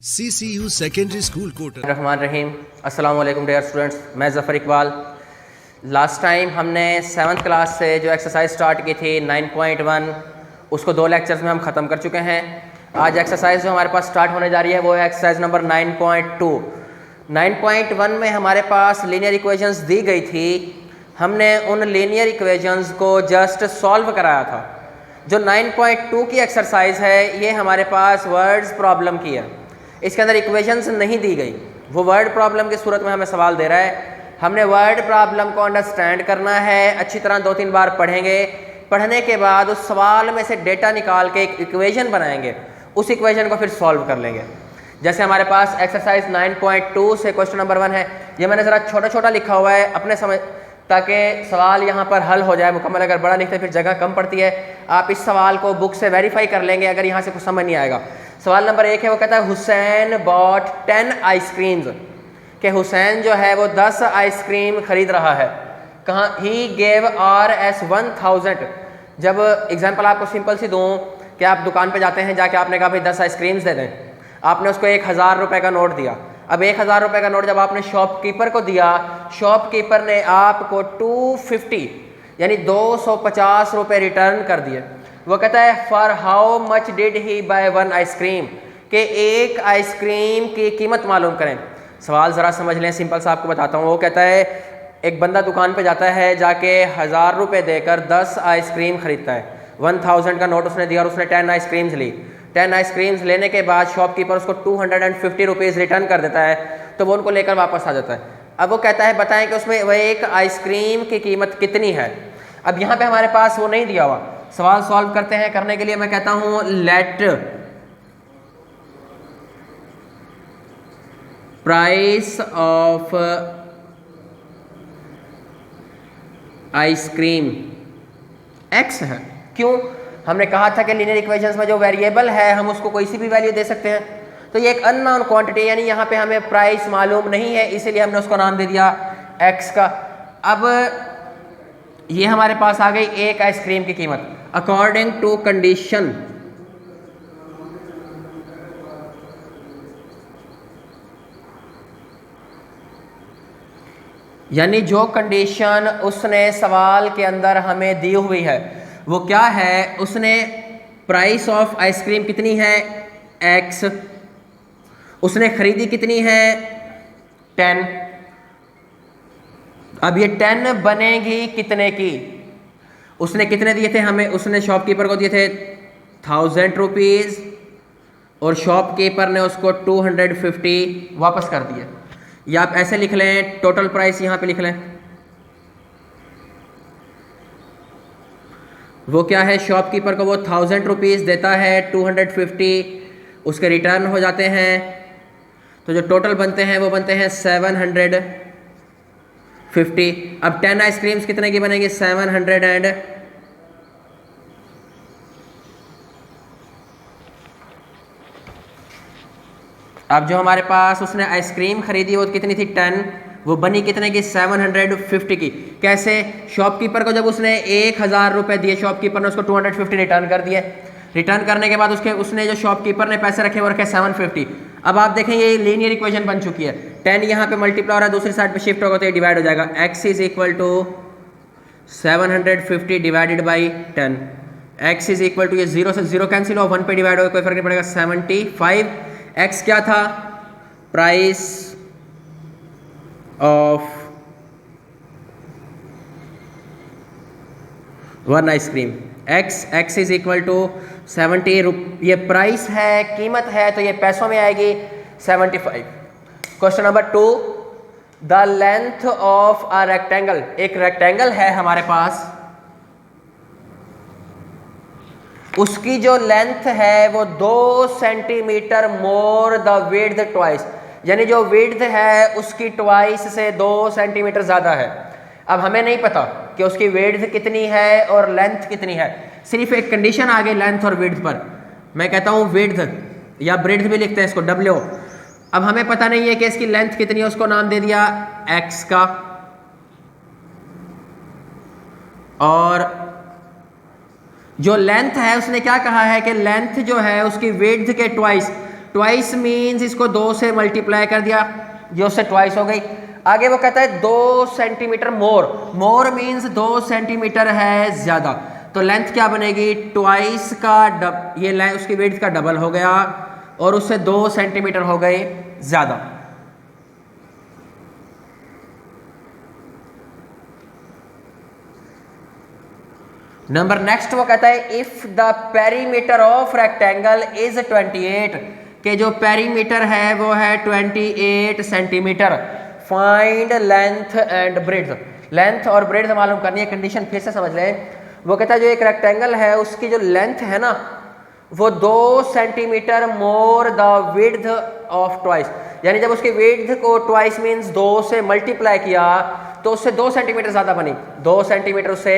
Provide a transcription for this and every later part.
CCU secondary school Kota. Rahman Rahim. अस्सलाम वालेकुम dear students, मैं ज़फ़र इकबाल। लास्ट टाइम हमने 7th क्लास से जो एक्सरसाइज स्टार्ट की थी 9.1 उसको 2 लेक्चर्स में हम ख़त्म कर चुके हैं। आज एक्सरसाइज जो हमारे पास स्टार्ट होने जा रही है वो है एक्सरसाइज नंबर 9.2। 9.1 में हमारे पास लीनियर इक्वेशंस दी गई थी। हमने उन लीनियर इक्वेशंस को जस्ट सॉल्व कराया था। जो 9.2 की एक्सरसाइज है ये हमारे पास वर्ड्स प्रॉब्लम की है। इसके अंदर इक्वेशंस नहीं दी गई, वो वर्ड प्रॉब्लम की सूरत में हमें सवाल दे रहा है। हमने वर्ड प्रॉब्लम को अंडरस्टैंड करना है, अच्छी तरह 2-3 बार पढ़ेंगे। पढ़ने के बाद उस सवाल में से डेटा निकाल के एक इक्वेशन बनाएंगे, उस इक्वेशन को फिर सॉल्व कर लेंगे। जैसे हमारे पास एक्सरसाइज 9.2 से क्वेश्चन नंबर 1 है। ये मैंने ज़रा छोटा छोटा लिखा हुआ है अपने समझ, ताकि सवाल यहाँ पर हल हो जाए मुकम्मल। अगर बड़ा लिखते फिर जगह कम पड़ती है। आप इस सवाल को बुक से वेरीफाई कर लेंगे अगर यहाँ से कुछ समझ नहीं आएगा। सवाल नंबर 1 है, वो कहता है हुसैन बॉट 10 आइसक्रीम्स, कि हुसैन जो है वो 10 आइसक्रीम खरीद रहा है। कहाँ? He gave RS 1000। जब एग्जाम्पल आपको सिंपल सी दूँ कि आप दुकान पे जाते हैं, जाके आपने कहा भाई 10 आइसक्रीम्स दे दें, आपने उसको 1000 रुपये का नोट दिया। अब 1000 रुपये का नोट जब आपने शॉपकीपर को दिया, शॉपकीपर ने आपको 250 यानी 250 रुपये रिटर्न कर दिए। वो कहता है for how much did he buy 1 ice cream, कि एक आइसक्रीम की कीमत मालूम करें। सवाल ज़रा समझ लें, सिंपल सा आपको बताता हूँ। वो कहता है एक बंदा दुकान पे जाता है, जाके 1000 रुपये देकर 10 आइसक्रीम ख़रीदता है। 1000 का नोट उसने दिया और उसने 10 आइसक्रीम्स ली। 10 आइसक्रीम्स लेने के बाद शॉपकीपर उसको 250 रुपीज़ रिटर्न कर देता है, तो वो उनको लेकर वापस आ जाता है। अब वो कहता है बताएं कि उसमें वह एक आइसक्रीम की कीमत कितनी है। अब यहाँ पे हमारे पास वो नहीं दिया हुआ। सवाल सॉल्व करते हैं। करने के लिए मैं कहता हूँ late price of ice cream x है। क्यों? हमने कहा था कि लीनियर इक्वेशंस में जो वेरिएबल है हम उसको कोई सी भी वैल्यू दे सकते हैं। तो ये एक अननोन क्वांटिटी, यानी यहाँ पे हमें प्राइस मालूम नहीं है, इसीलिए हमने उसको नाम दे दिया एक्स का। अब ये हमारे पास आ गई एक आइसक्रीम की कीमत अकॉर्डिंग टू कंडीशन। यानी जो कंडीशन उसने सवाल के अंदर हमें दी हुई है वो क्या है? उसने प्राइस ऑफ आइसक्रीम कितनी है? एक्स। उसने खरीदी कितनी है? 10। अब ये 10 बनेगी कितने की? उसने कितने दिए थे हमें? उसने शॉपकीपर को दिए थे 1000 रुपीज़ और शॉपकीपर ने उसको 250 वापस कर दिए। या आप ऐसे लिख लें, टोटल प्राइस यहाँ पे लिख लें। वो क्या है? शॉपकीपर को वो 1000 रुपीज़ देता है, 250 उसके रिटर्न हो जाते हैं, तो जो टोटल बनते हैं वो बनते हैं 750। अब 10 आइसक्रीम्स कितने की बनेंगी? 700 एंड अब जो हमारे पास उसने आइसक्रीम खरीदी वो कितनी थी? 10। वो बनी कितने की? 750 की। कैसे? शॉपकीपर को जब उसने 1000 रुपये दिए, शॉपकीपर ने उसको 250 रिटर्न कर दिए। रिटर्न करने के बाद उसने जो शॉपकीपर ने पैसे रखे वो रखे 750। अब आप देखें ये लीनियर इक्वेशन बन चुकी है। 10 यहाँ पे मल्टीप्लाई हो रहा है, दूसरी साइड पे शिफ्ट होगा तो ये डिवाइड हो जाएगा। x is equal to 750 divided by 10। x is equal to, ये 0 से 0 कैंसिल हो, 1 पे डिवाइड हो, कोई फर्क नहीं पड़ेगा, 75। x क्या था? Price of 1 ice cream. x is equal to 70। ये प्राइस है, कीमत है, तो ये पैसों में आएगी 75। Question number 2, the length of a rectangle. एक रेक्टेंगल है हमारे पास, उसकी जो लेंथ है वो 2 centimetre more the width twice, यानी जो विड्थ है उसकी ट्वाइस से 2 सेंटीमीटर ज़्यादा है। अब हमें नहीं पता कि उसकी विड्थ कितनी है और लेंथ कितनी है, सिर्फ एक कंडीशन आ गई लेंथ और विड्थ पर। मैं कहता हूँ विड्थ या ब्रेड्थ भी लिखते हैं इसको, W। अब हमें पता नहीं है कि इसकी लेंथ कितनी है, उसको नाम दे दिया x का। और जो लेंथ है उसने क्या कहा है कि लेंथ जो है उसकी विड्थ के ट्वाइस, ट्वाइस मीन्स इसको 2 से मल्टीप्लाई कर दिया, ये उससे ट्वाइस हो गई। आगे वो कहता है 2 सेंटीमीटर मोर, मोर मीन्स 2 सेंटीमीटर है ज़्यादा, तो लेंथ क्या बनेगी, ट्वाइस का ये उसकी विड्थ का डबल हो गया और उससे 2 सेंटीमीटर हो गए ज़्यादा। नंबर नेक्स्ट वो कहता है if the perimeter of rectangle is 28, के जो पेरीमीटर है वो है 28 centimetre, find length and breadth. Length और ब्रेड्थ मालूम करनी है, कंडीशन फिर से समझ लें। वो कहता है जो एक रेक्टेंगल है उसकी जो लेंथ है ना वो 2 centimetre more the width of twice, यानी जब उसकी विड्थ को ट्वाइस मीन्स 2 से मल्टीप्लाई किया तो उससे 2 सेंटीमीटर ज़्यादा बनी, 2 सेंटीमीटर उससे।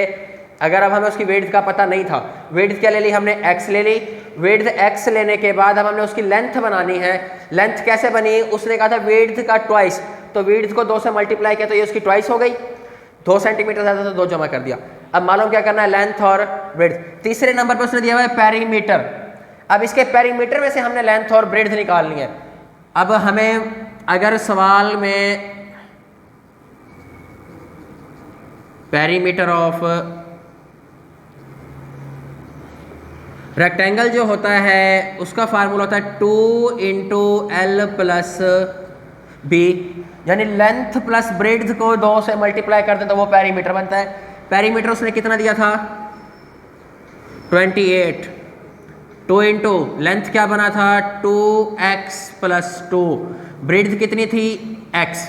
अगर अब हमें उसकी विड्थ का पता नहीं था, विड्थ क्या ले ली हमने, x ले ली। विड्थ x लेने के बाद अब हमने उसकी लेंथ बनानी है। लेंथ कैसे बनी, उसने कहा था विड्थ का ट्वाइस, तो विड्थ को 2 से मल्टीप्लाई किया तो ये उसकी ट्वाइस हो गई, 2 सेंटीमीटर ज़्यादा तो 2 जमा कर दिया। अब मालूम क्या करना है, लेंथ और ब्रेड्थ। तीसरे नंबर पर उसने दिया हुआ है पेरीमीटर। अब इसके पेरीमीटर में से हमने लेंथ और ब्रेड्थ निकालनी है। अब हमें अगर सवाल में पेरीमीटर ऑफ रेक्टेंगल जो होता है उसका फार्मूला होता है 2 इंटू एल प्लस बी, यानी लेंथ प्लस ब्रेड्थ को 2 से मल्टीप्लाई कर दें तो वो पेरीमीटर बनता है। पेरीमीटर उसने कितना दिया था, 28, 2 इंटू लेंथ क्या बना था 2x प्लस 2, ब्रेड्थ कितनी थी x,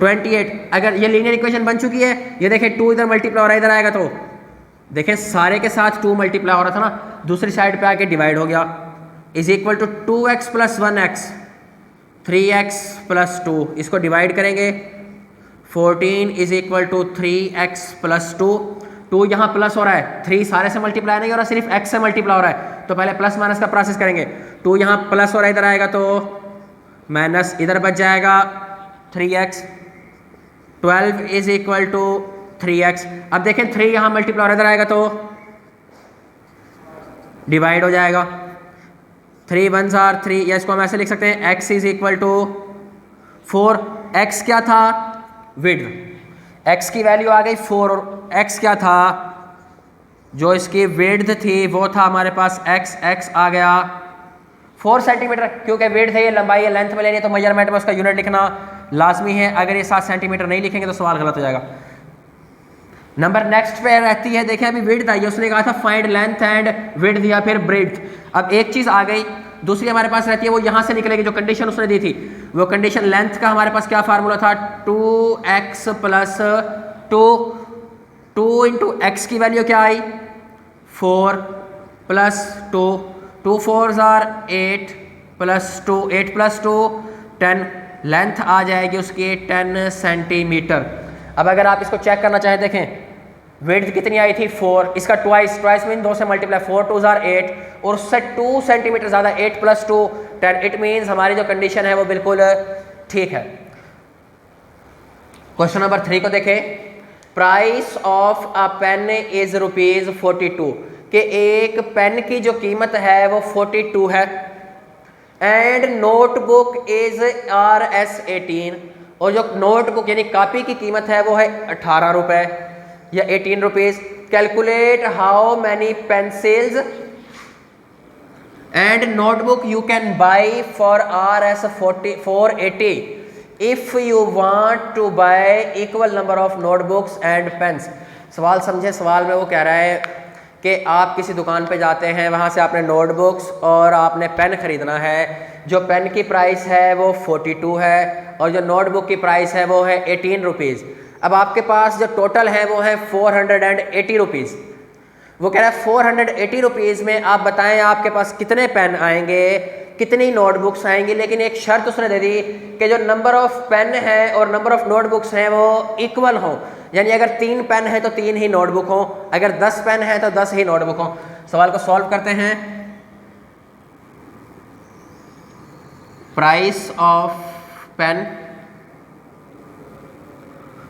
28। अगर ये लीनियर इक्वेशन बन चुकी है, ये देखें 2 इधर मल्टीप्लाई हो रहा है, इधर आएगा तो देखें सारे के साथ 2 मल्टीप्लाई हो रहा था ना, दूसरी साइड पे आके डिवाइड हो गया, is equal to 2x plus 1x, 3x plus 2, इसको डिवाइड करेंगे 14 is equal to 3x plus 2, 2 यहाँ प्लस हो रहा है, 3 सारे से मल्टीप्लाई नहीं हो रहा, सिर्फ x से मल्टीप्लाई हो रहा है, तो पहले प्लस माइनस का प्रोसेस करेंगे। 2 यहाँ प्लस हो रहा है, इधर आएगा तो माइनस, इधर बच जाएगा 3x, 12 is equal to 3x। अब देखें 3 यहाँ मल्टीप्लाई हो रहा है, इधर आएगा तो डिवाइड हो जाएगा, 3 1s are 3, या इसको हम ऐसे लिख सकते हैं x is equal to 4। x क्या था, विड्थ, x की वैल्यू आ गई 4 और x क्या था, जो इसकी विड्थ थी वो था हमारे पास x आ गया 4 सेंटीमीटर, क्योंकि विड्थ है ये लंबाई है, लेंथ में लेनी है तो मेजरमेंट में उसका यूनिट लिखना लाजमी है। अगर ये 7 सेंटीमीटर नहीं लिखेंगे तो सवाल गलत हो जाएगा। नंबर नेक्स्ट पे रहती है, देखें अभी विड्थ आई, उसने कहा था फाइंड लेंथ एंड विड्थ या फिर ब्रेड्थ। अब एक चीज़ आ गई, दूसरी हमारे पास रहती है वो यहाँ से निकलेगी, जो कंडीशन उसने दी थी वो कंडीशन लेंथ का हमारे पास क्या फार्मूला था 2x प्लस 2 इंटू एक्स की वैल्यू क्या आई 4 plus 2, 2 4s are 8 plus 2, 8 plus 2 10, length आ जाएगी उसकी 10 सेंटीमीटर। अब अगर आप इसको चेक करना चाहें, देखें विड्थ कितनी आई थी 4, इसका ट्वाइस मीन 2 से मल्टीप्लाई, 4 2s are 8 और उससे 2 सेंटीमीटर ज़्यादा, 8 प्लस 2 10, इट मीन्स हमारी जो कंडीशन है वो बिल्कुल ठीक है। क्वेश्चन नंबर 3 को देखें, price of a pen is ₹42, कि एक पेन की जो कीमत है वो 42 है, एंड नोटबुक इज Rs18, और जो नोटबुक यानी कॉपी की कीमत है वो है 18 रुपए या 18 rupees. Calculate how many pencils and notebook you can buy for Rs480 if you want to buy equal number of notebooks and pens. सवाल समझे, सवाल में वो कह रहा है कि आप किसी दुकान पे जाते हैं, वहाँ से आपने नोटबुक्स और आपने पेन ख़रीदना है, जो पेन की प्राइस है वो 42 है और जो नोटबुक की प्राइस है वो है 18 रुपीज़। अब आपके पास जो टोटल है वो है 480 रुपीज़। वो कह रहा है 480 रुपीज़ में आप बताएं आपके पास कितने पेन आएंगे, कितनी नोटबुक्स आएंगी, लेकिन एक शर्त उसने दे दी कि जो नंबर ऑफ़ पेन है और नंबर ऑफ़ नोटबुक्स हैं वो इक्वल हों, यानी अगर 3 पेन है तो 3 ही नोटबुक हों, अगर 10 पेन है तो 10 ही नोटबुक हों। सवाल को सॉल्व करते हैं। प्राइस ऑफ पेन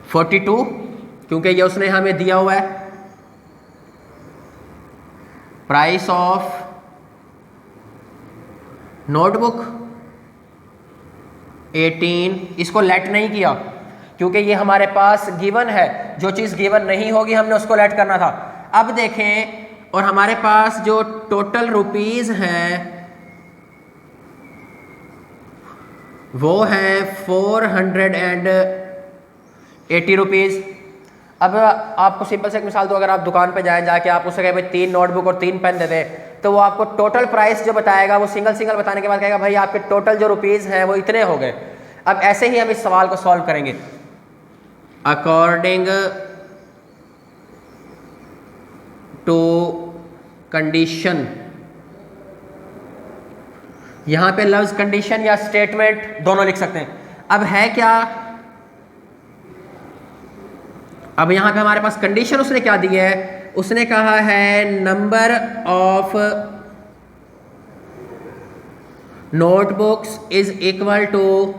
42, क्योंकि ये उसने हमें दिया हुआ है। प्राइस ऑफ नोटबुक 18, इसको लेट नहीं किया क्योंकि ये हमारे पास गिवन है, जो चीज़ गिवन नहीं होगी हमने उसको लेट करना था। अब देखें, और हमारे पास जो टोटल रुपीस हैं वो है 480 रुपीज़। अब आपको सिंपल से एक मिसाल दो, अगर आप दुकान पे जाके आप उससे कहें भाई 3 नोटबुक और 3 पेन दे दें, तो वो आपको टोटल प्राइस जो बताएगा वो सिंगल सिंगल बताने के बाद कहेगा भाई आपके टोटल जो रुपीज़ हैं वो इतने हो गए। अब ऐसे ही हम इस सवाल को सॉल्व करेंगे अकॉर्डिंग टू कंडीशन। यहां पे लफ्ज कंडीशन या स्टेटमेंट दोनों लिख सकते हैं। अब है क्या, अब यहां पे हमारे पास कंडीशन उसने क्या दी है, उसने कहा है number of notebooks is equal to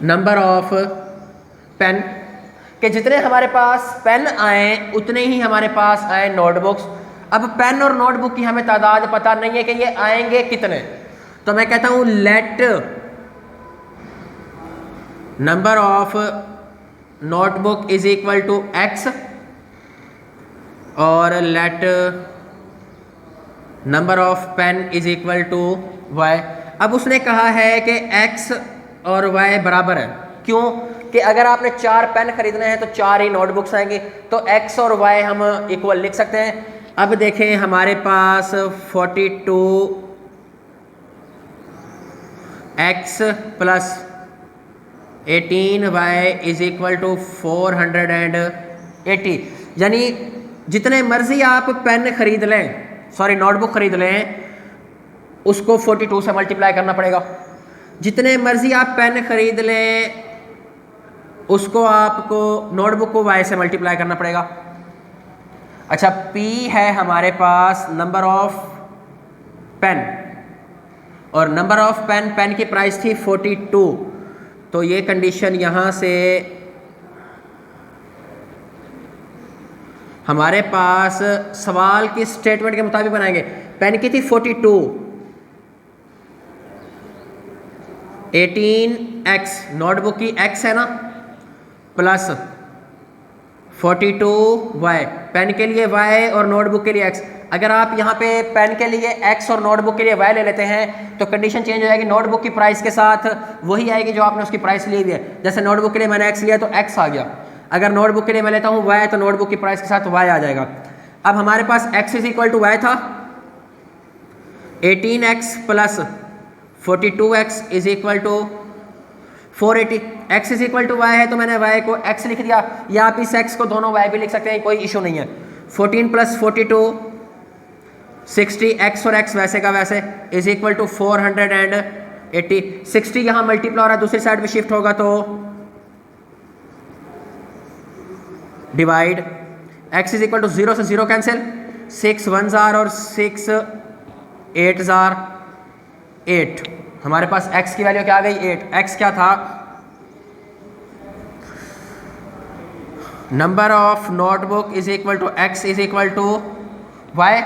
number of pen, कि जितने हमारे पास पेन आए उतने ही हमारे पास आए नोटबुक्स। अब पेन और नोटबुक की हमें तादाद पता नहीं है कि ये आएंगे कितने, तो मैं कहता हूं let number of notebook is equal to x और let number of pen is equal to y. अब उसने कहा है कि एक्स और वाई बराबर है, क्यों कि अगर आपने 4 पेन खरीदने हैं तो 4 ही नोटबुक्स आएंगी, तो एक्स और वाई हम इक्वल लिख सकते हैं। अब देखें हमारे पास 42x plus 18y is equal to 480, यानी जितने मर्जी आप पेन खरीद लें, सॉरी नोटबुक खरीद लें, उसको 42 से मल्टीप्लाई करना पड़ेगा। जितने मर्जी आप पेन खरीद लें उसको आपको नोटबुक को y से मल्टीप्लाई करना पड़ेगा। अच्छा, P है हमारे पास नंबर ऑफ पेन, और नंबर ऑफ पेन की प्राइस थी 42, तो ये कंडीशन यहाँ से हमारे पास सवाल की स्टेटमेंट के मुताबिक बनाएंगे। पेन की थी 42, 18x नोटबुक की x है ना, प्लस 42y, पेन के लिए y और नोटबुक के लिए x। अगर आप यहाँ पे पेन के लिए x और नोटबुक के लिए y ले लेते हैं तो कंडीशन चेंज हो जाएगी, नोटबुक की प्राइस के साथ वही आएगी जो आपने उसकी प्राइस ली हुई है। जैसे नोटबुक के लिए मैंने x लिया तो x आ गया, अगर नोटबुक के लिए मैं लेता हूँ y तो नोटबुक की प्राइस के साथ y आ जाएगा। अब हमारे पास x is equal to y था, 18x plus 42x is equal to 480, x is equal to y है तो मैंने y को x लिख दिया, या आप इस x को दोनों y भी लिख सकते हैं, कोई इशू नहीं है। 14 प्लस 42 60, x और x वैसे का वैसे इज इक्वल टू 480। 60 यहाँ मल्टीप्लाई हो रहा है, दूसरी साइड पे शिफ्ट होगा तो divide, x is equal to 0 से 0 कैंसिल, 6 1s are और 6 8s are 8, हमारे पास x की वैल्यू क्या आ गई 8। x क्या था, number of notebook is equal to x is equal to y,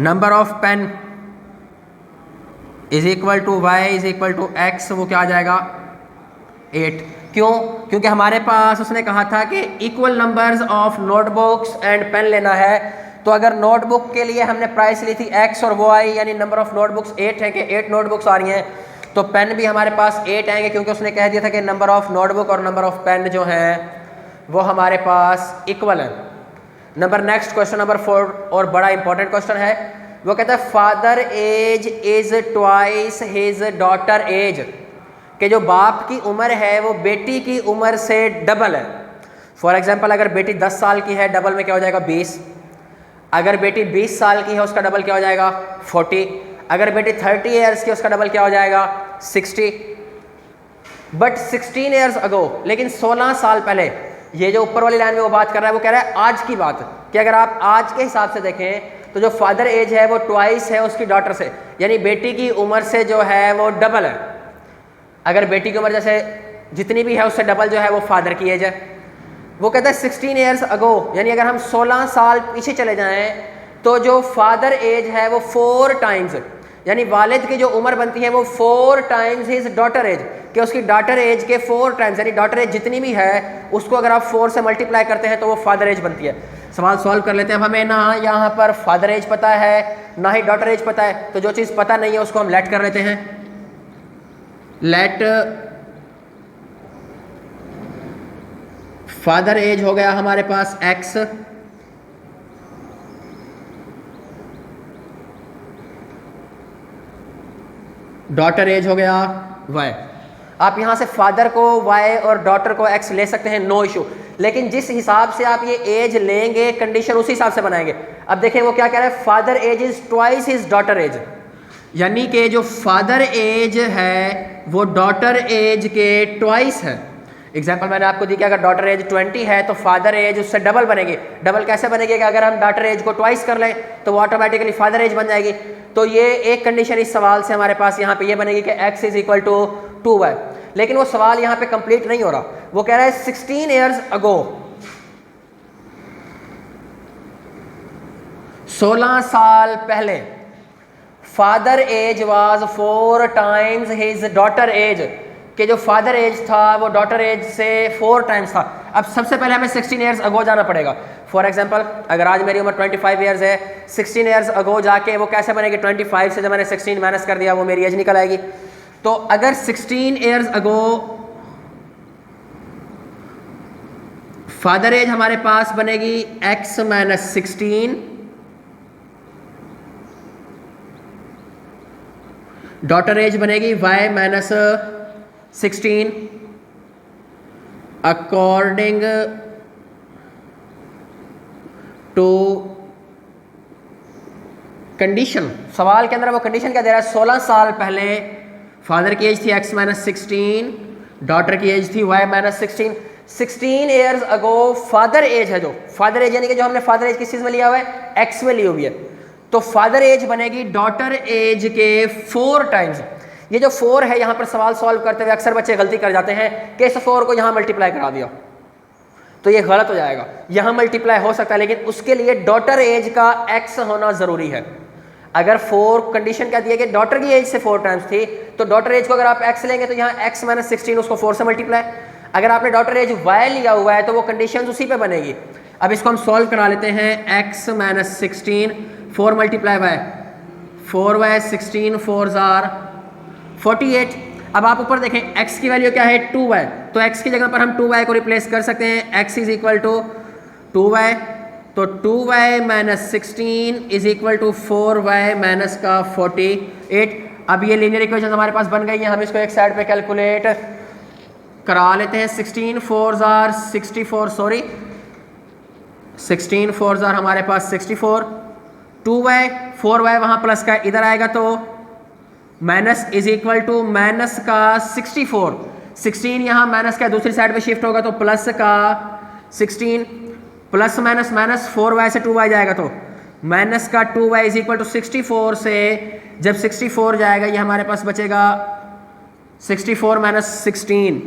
number of pen is equal to y is equal to x, वो क्या आ जाएगा 8। क्यों, क्योंकि हमारे पास उसने कहा था कि equal numbers of notebooks and pen लेना है, तो अगर नोटबुक के लिए हमने प्राइस ली थी x और वो आई, यानी नंबर ऑफ नोटबुक्स 8 है कि 8 नोटबुक्स आ रही हैं, तो पेन भी हमारे पास 8 आएंगे, क्योंकि उसने कह दिया था कि नंबर ऑफ नोटबुक और नंबर ऑफ पेन जो हैं वो हमारे पास इक्वल है। नंबर नेक्स्ट क्वेश्चन नंबर 4, और बड़ा इंपॉर्टेंट क्वेश्चन है, वो कहता है father age is twice his daughter age, कि जो बाप की उम्र है वो बेटी की उम्र से डबल है। फॉर एग्जाम्पल अगर बेटी 10 साल की है, डबल में क्या हो जाएगा 20, अगर बेटी 20 साल की है उसका डबल क्या हो जाएगा 40, अगर बेटी 30 ईयर्स की उसका डबल क्या हो जाएगा 60। बट 16 ईयर्स अगो, लेकिन 16 साल पहले, ये जो ऊपर वाली लाइन में वो बात कर रहा है वो कह रहा है आज की बात, कि अगर आप आज के हिसाब से देखें तो जो फादर एज है वो ट्वाइस है उसकी डॉटर से, यानी बेटी की उम्र से जो है वो डबल है। अगर बेटी की उम्र जैसे जितनी भी है उससे डबल जो है वो फादर की एज है। वो कहता है 16 ईयर्स अगो, यानी अगर हम 16 साल पीछे चले जाएं तो जो फादर एज है वो 4 टाइम्स, यानी वालिद की जो उम्र बनती है वो 4 टाइम्स हिज डॉटर एज, कि उसकी डॉटर एज के 4 टाइम्स, यानी डॉटर एज जितनी भी है उसको अगर आप 4 से मल्टीप्लाई करते हैं तो वो फादर एज बनती है। सवाल सॉल्व कर लेते हैं। अब हमें ना यहाँ पर फादर एज पता है ना ही डॉटर एज पता है, तो जो चीज़ पता नहीं है उसको हम लेट कर लेते हैं। लेट फादर एज हो गया हमारे पास x, डॉटर एज हो गया y। आप यहां से फादर को y और डॉटर को x ले सकते हैं, नो इशू, लेकिन जिस हिसाब से आप ये एज लेंगे कंडीशन उसी हिसाब से बनाएंगे। अब देखें वो क्या कह रहा है, father age is twice his daughter age, यानी कि जो फादर एज है वो डॉटर एज के ट्वाइस है। एग्जाम्पल मैंने आपको दी कि अगर डॉटर एज 20 है तो फादर एज उससे डबल बनेगी। डबल कैसे बनेगी कि अगर हम डॉटर एज को ट्वाइस कर लें तो वो ऑटोमेटिकली फादर एज बन जाएगी। तो ये एक कंडीशन इस सवाल से हमारे पास यहाँ पे ये बनेगी कि x is equal to 2y, लेकिन वो सवाल यहाँ पे कंप्लीट नहीं हो रहा। वो कह रहा है 16 ईयर्स अगो, 16 साल पहले father age was 4 times his daughter age, कि जो फादर एज था वो डॉटर एज से 4 टाइम्स था। अब सबसे पहले हमें 16 ईयर्स अगो जाना पड़ेगा। फॉर एग्जांपल अगर आज मेरी उम्र 25 ईयर्स है, 16 ईयर्स अगो जाके वो कैसे बनेगी, 25 से जब मैंने 16 माइनस कर दिया वो मेरी एज निकल आएगी। तो अगर 16 ईयर्स अगो फादर एज हमारे पास बनेगी x माइनस 16, डॉटर एज बनेगी y minus 16 according to condition. सवाल के अंदर वो कंडीशन क्या दे रहा है, 16 साल पहले फादर की एज थी x माइनस 16, डॉटर की एज थी y minus 16। 16 years ago father age है, जो फादर एज यानी कि जो हमने फादर एज किस चीज़ में लिया हुआ है, x में ली हुई है, तो फादर एज बनेगी डॉटर एज के 4 टाइम्स। ये जो 4 है यहाँ पर सवाल सॉल्व करते हुए अक्सर बच्चे गलती कर जाते हैं कि इस 4 को यहाँ मल्टीप्लाई करा दिया, तो ये गलत हो जाएगा। यहाँ मल्टीप्लाई हो सकता है लेकिन उसके लिए डॉटर एज का x होना ज़रूरी है। अगर 4 कंडीशन क्या दी है कि डॉटर की एज से 4 टाइम्स थी, तो डॉटर एज को अगर आप x लेंगे तो यहाँ x माइनस 16 उसको 4 से मल्टीप्लाई। अगर आपने डॉटर एज y लिया हुआ है तो वो कंडीशन उसी पे बनेगी। अब इसको हम सॉल्व करा लेते हैं। x minus 16 4 multiply y 4y 16 4 jar 48। अब आप ऊपर देखें x की वैल्यू क्या है 2y, तो x की जगह पर हम 2y को रिप्लेस कर सकते हैं। x is equal to 2y, तो 2y minus 16 is equal to 4y minus का 48। अब ये लीनियर इक्वेशन हमारे पास बन गई है, हम इसको एक साइड पे कैलकुलेट करा लेते हैं। 16 4 जार 64, सॉरी 16 4 जार हमारे पास 64, 2y 4y वहाँ प्लस का इधर आएगा तो minus is equal to minus का 64। 16 यहाँ माइनस का दूसरी साइड पे शिफ्ट होगा तो प्लस का 16, प्लस माइनस माइनस 4y से 2y जाएगा तो माइनस का 2y इज इक्वल टू 64 से जब 64 जाएगा ये हमारे पास बचेगा 64 माइनस 16,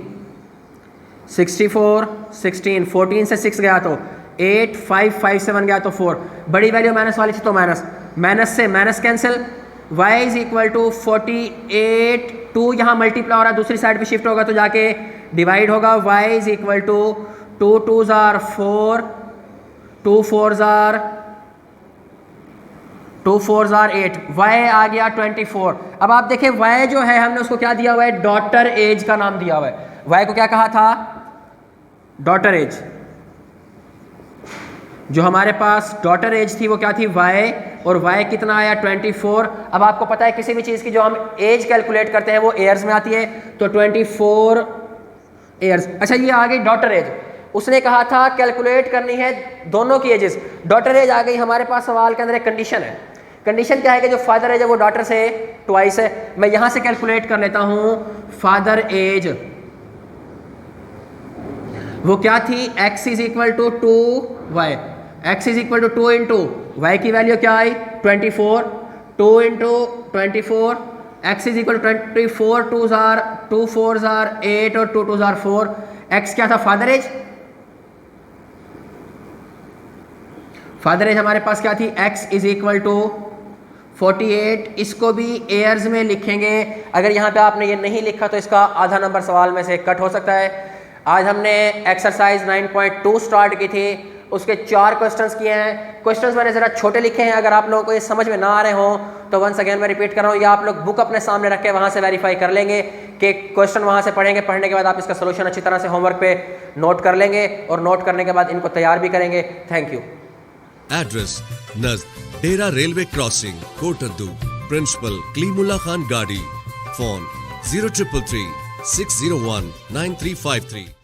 64 16, 14 से 6 गया तो 8, 5 5 से 1 गया तो 4, बड़ी वैल्यू माइनस वाली थी तो माइनस, माइनस से minus cancel, y is equal to 48, 2 यहाँ मल्टीप्लाई हो रहा है दूसरी साइड पे शिफ्ट होगा तो जाके डिवाइड होगा। y इज इक्वल टू 2 2 जार 4, 2 4 जार 8, y आ गया 24। अब आप देखें y जो है हमने उसको क्या दिया हुआ है, डॉटर एज का नाम दिया हुआ है। y को क्या कहा था, डॉटर एज। जो हमारे पास डॉटर एज थी वो क्या थी, y, और y कितना आया 24। अब आपको पता है किसी भी चीज़ की जो हम एज कैलकुलेट करते हैं वो ईयर्स में आती है, तो 24 ईयर्स। अच्छा ये आ गई डॉटर एज। उसने कहा था कैलकुलेट करनी है दोनों की एजेस, डॉटर एज आ गई हमारे पास। सवाल के अंदर एक कंडीशन है, कंडीशन क्या है कि जो फादर एज है वो डॉटर से ट्वाइस है। मैं यहाँ से कैलकुलेट कर लेता हूँ फादर एज, वो क्या थी, x is equal to 2y, x is equal to 2 into y की वैल्यू क्या आई 24, 2 into 24, x is equal to 24, 2 जार 2 4 जार 8 और 2 2 जार 4। x क्या था, फादर एज। फादर एज हमारे पास क्या थी, x इज इक्वल टू 48, इसको भी एयर्स में लिखेंगे। अगर यहाँ पे आपने ये नहीं लिखा तो इसका आधा नंबर सवाल में से कट हो सकता है। आज हमने एक्सरसाइज 9.2 स्टार्ट की थी, उसके 4 क्वेश्चंस किए हैं। क्वेश्चंस मैंने ज़रा छोटे लिखे हैं, अगर आप लोगों को ये समझ में ना आ रहे हों तो वंस अगेन मैं रिपीट कर रहा हूँ, या आप लोग बुक अपने सामने रख के वहाँ से वेरीफाई कर लेंगे कि क्वेश्चन वहाँ से पढ़ेंगे। पढ़ने के बाद आप इसका सोल्यूशन अच्छी तरह से होमवर्क पे नोट कर लेंगे और नोट करने के बाद इनको तैयार भी करेंगे। Thank you. एड्रेस नज़द Dera railway crossing Kotaddu, principal Kalimullah Khan गाड़ी, फोन 0333 601 9353।